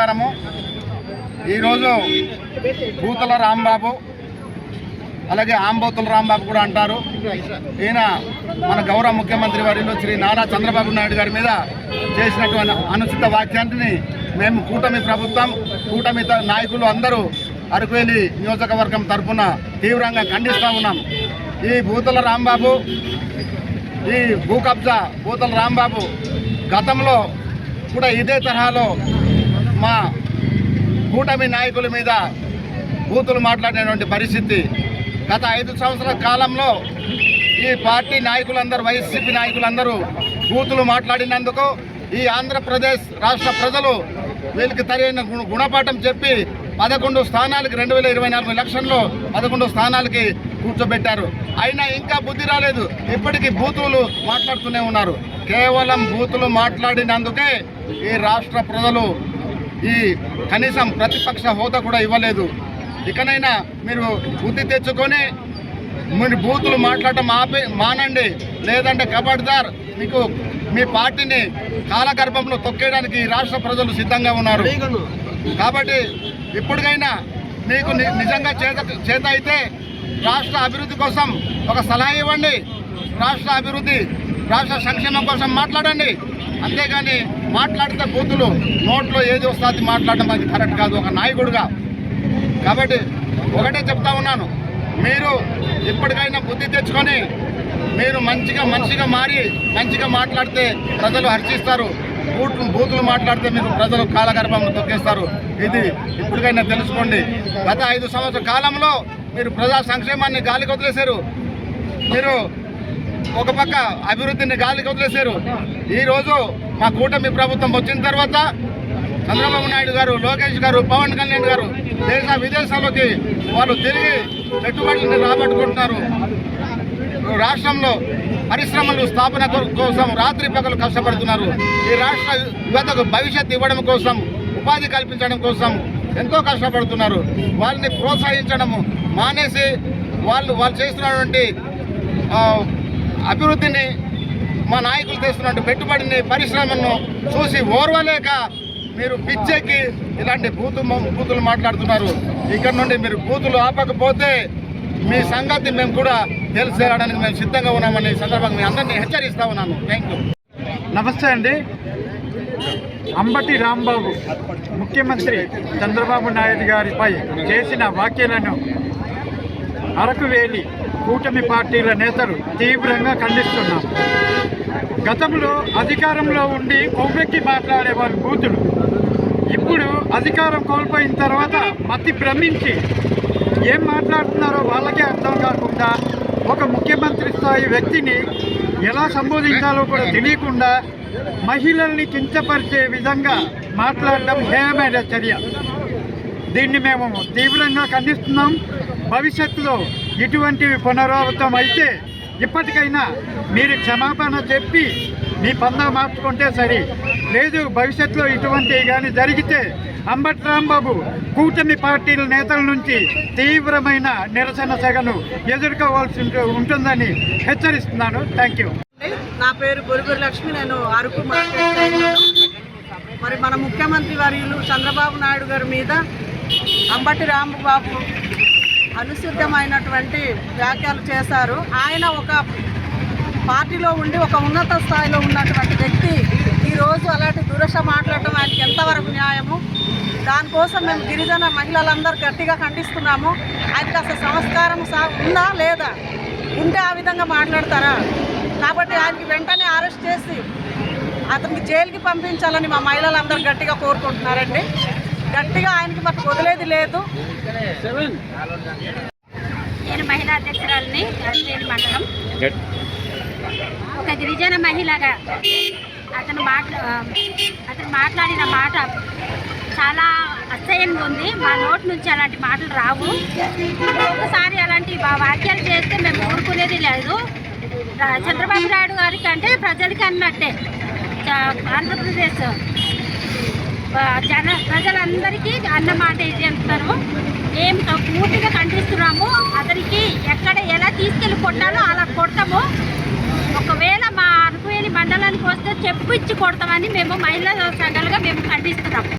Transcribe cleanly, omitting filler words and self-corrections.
నమస్కారము. ఈరోజు భూతల రాంబాబు, అలాగే ఆంబోతుల రాంబాబు కూడా అంటారు, ఈయన మన గౌరవ ముఖ్యమంత్రి వర్యులు శ్రీ నారా చంద్రబాబు నాయుడు గారి మీద చేసినటువంటి అనుచిత వాక్యాన్ని మేము కూటమి ప్రభుత్వం, కూటమి నాయకులు అందరూ అరకువేలి నియోజకవర్గం తరఫున తీవ్రంగా ఖండిస్తూ ఉన్నాం. ఈ భూతల రాంబాబు, ఈ భూ కబ్జా భూతల రాంబాబు గతంలో కూడా ఇదే తరహాలో మా కూటమి నాయకుల మీద బూతులు మాట్లాడినటువంటి పరిస్థితి. గత 5 సంవత్సరాల కాలంలో ఈ పార్టీ నాయకులందరూ, వైసీపీ నాయకులందరూ బూతులు మాట్లాడినందుకు ఈ ఆంధ్రప్రదేశ్ రాష్ట్ర ప్రజలు వీళ్ళకి సరైన గుణపాఠం చెప్పి 11 స్థానాలకి 2024 ఎలక్షన్లో 11 స్థానాలకి కూర్చోబెట్టారు. అయినా ఇంకా బుద్ధి రాలేదు. ఇప్పటికీ బూతులు మాట్లాడుతూనే ఉన్నారు. కేవలం బూతులు మాట్లాడినందుకే ఈ రాష్ట్ర ప్రజలు ఈ కనీసం ప్రతిపక్ష హోదా కూడా ఇవ్వలేదు. ఇకనైనా మీరు బుద్ధి తెచ్చుకొని మీరు బూతులు మాట్లాడటం మానండి, లేదంటే కబడ్దార్ మీకు మీ పార్టీని కాలగర్భంలో తొక్కేయడానికి ఈ రాష్ట్ర ప్రజలు సిద్ధంగా ఉన్నారు. కాబట్టి ఇప్పటికైనా మీకు నిజంగా చేత అయితే రాష్ట్ర అభివృద్ధి కోసం ఒక సలహా ఇవ్వండి. రాష్ట్ర అభివృద్ధి, రాష్ట్ర సంక్షేమం కోసం మాట్లాడండి. అంతేగాని మాట్లాడితే బూతులు నోట్లో ఏది వస్తుంది మాట్లాడడం అది కరెక్ట్ కాదు ఒక నాయకుడిగా. కాబట్టి ఒకటే చెప్తా ఉన్నాను, మీరు ఇప్పటికైనా బుద్ధి తెచ్చుకొని మీరు మనిషిగా మారి మంచిగా మాట్లాడితే ప్రజలు హర్షిస్తారు. బూతులు మాట్లాడితే మీరు ప్రజలు కాలగర్భంలో తొక్కేస్తారు. ఇది ఇప్పటికైనా తెలుసుకోండి. గత 5 సంవత్సరాల కాలంలో మీరు ప్రజా సంక్షేమాన్ని గాలికి వదిలేశారు. మీరు ఒక పక్క అభివృద్ధిని గాలికి వదిలేశారు. ఈరోజు మా కూటమి ప్రభుత్వం వచ్చిన తర్వాత చంద్రబాబు నాయుడు గారు, లోకేష్ గారు, పవన్ కళ్యాణ్ గారు దేశ విదేశాల్లోకి వాళ్ళు తిరిగి పెట్టుబడులను రాబట్టుకుంటున్నారు. రాష్ట్రంలో పరిశ్రమలు స్థాపన కోసం రాత్రి పగలు కష్టపడుతున్నారు. ఈ రాష్ట్ర యువతకు భవిష్యత్తు ఇవ్వడం కోసం, ఉపాధి కల్పించడం కోసం ఎంతో కష్టపడుతున్నారు. వాళ్ళని ప్రోత్సహించడం మానేసి వాళ్ళు చేస్తున్నటువంటి అభివృద్ధిని, మా నాయకులు చేస్తున్నటువంటి పెట్టుబడిని, పరిశ్రమను చూసి ఓర్వలేక మీరు పిచ్చెక్కి ఇలాంటి బూతులు మాట్లాడుతున్నారు. ఇక్కడ నుండి మీరు బూతులు ఆపకపోతే మీ సంగతి మేము కూడా తెలిసేయడానికి మేము సిద్ధంగా ఉన్నామని సందర్భంగా మీ అందరినీ హెచ్చరిస్తా ఉన్నాను. Thank you. నమస్తే అండి. అంబటి రాంబాబు ముఖ్యమంత్రి చంద్రబాబు నాయుడు గారిపై చేసిన వ్యాఖ్యలను అరకువేలి కూటమి పార్టీల నేతలు తీవ్రంగా ఖండిస్తున్నాం. గతంలో అధికారంలో ఉండి కొవ్వెక్కి మాట్లాడేవారు బూతులు. ఇప్పుడు అధికారం కోల్పోయిన తర్వాత మతి భ్రమించి ఏం మాట్లాడుతున్నారో వాళ్ళకే అర్థం కాకుండా ఒక ముఖ్యమంత్రి స్థాయి వ్యక్తిని ఎలా సంబోధించాలో కూడా తెలియకుండా మహిళల్ని కించపరిచే విధంగా మాట్లాడడం హేయమైన చర్య. దీన్ని మేము తీవ్రంగా ఖండిస్తున్నాం. భవిష్యత్తులో ఇటువంటివి పునరావృతం అయితే ఇప్పటికైనా మీరు క్షమాపణ చెప్పి మీ పందా మార్చుకుంటే సరి. లేదు భవిష్యత్తులో ఇటువంటివి కానీ జరిగితే అంబటి రాంబాబు కూటమి పార్టీల నేతల నుంచి తీవ్రమైన నిరసన సెగను ఎదుర్కోవాల్సి ఉంటుందని హెచ్చరిస్తున్నాను. Thank you. నా పేరు బొరుగురు లక్ష్మి. నేను అరకు మరి మన ముఖ్యమంత్రి వర్యులు చంద్రబాబు నాయుడు గారి మీద అంబటి రాంబాబు అనుసిద్ధమైనటువంటి వ్యాఖ్యలు చేశారు. ఆయన ఒక పార్టీలో ఉండి ఒక ఉన్నత స్థాయిలో ఉన్నటువంటి వ్యక్తి ఈరోజు అలాంటి దురష మాట్లాడటం ఆయనకి ఎంతవరకు న్యాయము? దానికోసం మేము గిరిజన మహిళలందరూ గట్టిగా ఖండిస్తున్నాము. ఆయనకి అసలు సంస్కారం ఉందా లేదా? ఉంటే ఆ విధంగా మాట్లాడతారా? కాబట్టి ఆయనకి వెంటనే అరెస్ట్ చేసి అతనికి జైలుకి పంపించాలని మా మహిళలందరూ గట్టిగా కోరుకుంటున్నారండి. గట్టిగా ఆయనకి మాకు వదిలేది లేదు. నేను మహిళా అధ్యక్షురాలని అరకువేలి మండలం. ఒక గిరిజన మహిళగా అతను మాట్లాడిన మాట చాలా అసహ్యంగా ఉంది. మా నోటి నుంచి అలాంటి మాటలు రావు. ఒకసారి అలాంటి వ్యాఖ్యలు చేస్తే మేము ఊరుకునేది లేదు. చంద్రబాబు నాయుడు గారికి అంటే ప్రజలకి అన్నట్టే. ఆంధ్రప్రదేశ్ ప్రజలందరికీ అన్నమాట ఇది అంటున్నారు. మేము పూర్తిగా ఖండిస్తున్నాము. అతనికి ఎక్కడ ఎలా తీసుకెళ్ళి కొట్టాలో అలా కొడతాము. ఒకవేళ మా అరకువేలి మండలానికి వస్తే చెప్పు ఇచ్చి కొడతామని మేము మహిళా సంఘాలుగా మేము ఖండిస్తున్నాము.